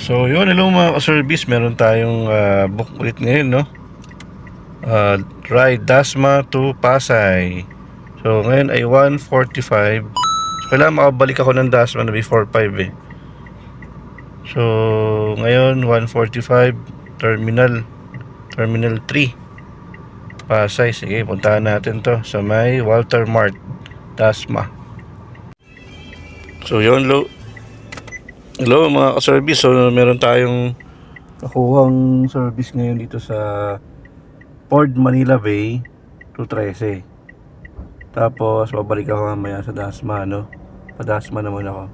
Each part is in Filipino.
So yun, hello mga ka-service, meron tayong book ulit ngayon, no? Ride Dasma to Pasay. So ngayon ay 1:45. So kailangan makabalik ako ng Dasma na before 5 eh. So ngayon 1:45, Terminal 3 Pasay. Sige, puntahan natin to sa may Walter Mart Dasma. So yun, hello mga ka-service. So meron tayong nakuhang service ngayon dito sa Port Manila Bay to 13. Tapos babalik ako mamaya sa Dasma, no? Pa-Dasma naman ako.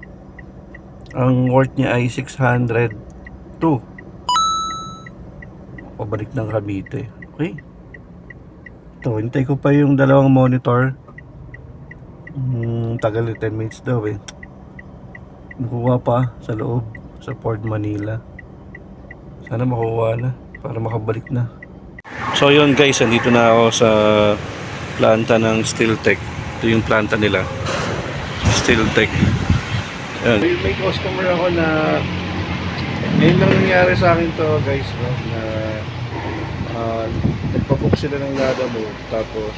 Ang worth niya ay 602. Pabalik ng Cavite. Okay. Ito, hintay ko pa yung dalawang monitor. Tagal 10 minutes daw eh. Nakuha pa sa loob sa Port Manila. Sana makuha na para makabalik na. So yun guys, andito na ako sa planta ng Steeltech. Ito yung planta nila, Steeltech. Yan. May customer ako na ngayon lang nangyari sa akin to guys, no? Na nagpabook sila ng Lada mo, tapos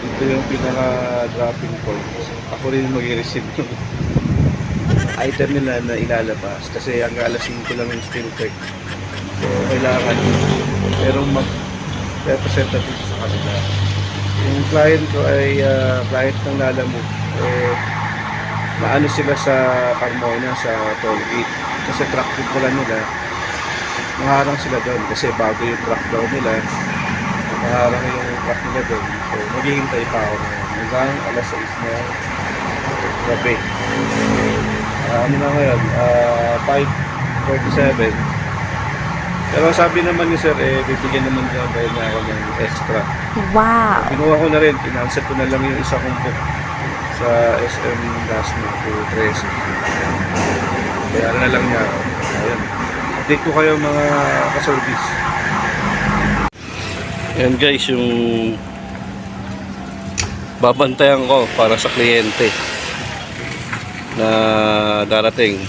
ito yung pinaka dropping point. Ako rin mag-receive ng item nila na ilalabas kasi ang alas 5 lang yung Steeltech. So kailangan merong mag-representative sa kanila. Yung client ko ay client ng Lala mo. Maano sila sa Carmona sa toll gate kasi truck trip pala nila. Maharang sila doon kasi bago yung truck daw nila. Maharang yung truck nila doon. So maghihintay pa ako hanggang alas 6 na gabi. Ano na ngayon, 5:47. Pero sabi naman ni sir, bibigyan naman niya ako ng extra. Wow! Kinuha ko na rin, in-answer ko na lang yung isa kong book sa SM Dasma to 13. Kaya na lang niya ako. Ayan. Update ko kayo mga ka-service. Ayan guys, yung babantayan ko para sa kliyente na darating.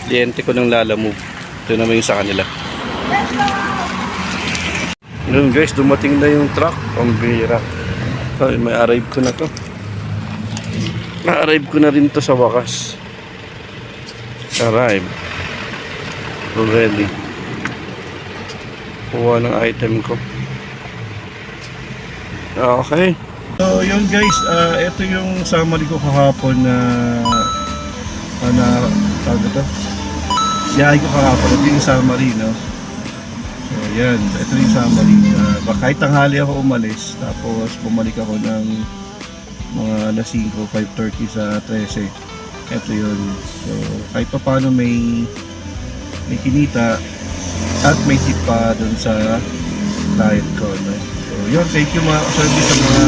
Kliyente ko ng Lala Move. Ito naman yung sa kanila. Yun guys, dumating na yung truck. Pambira. Ay, may arrive ko na to. Na-arrive ko na rin to sa wakas. Arrive. Already. Kuha ng item ko. Okay. So yun guys, ito yung summary ko kahapon na tawag ito. Yahay ko kahapon. Ito yung summary, no? So yan, ito yung summary. Kahit tanghali ako umalis, tapos bumalik ako ng mga alas 5, 5:30 sa 13. Ito yun. So kahit pa paano may kinita at may tip pa dun sa client ko, no? So yun, thank you mga service sa mga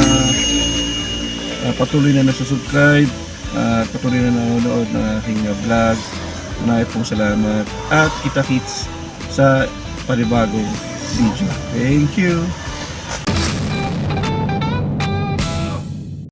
patuloy na nasusubscribe at patuloy na nanonood ng aking vlog. Maraming pong salamat at kita-kits sa panibagong video. Thank you!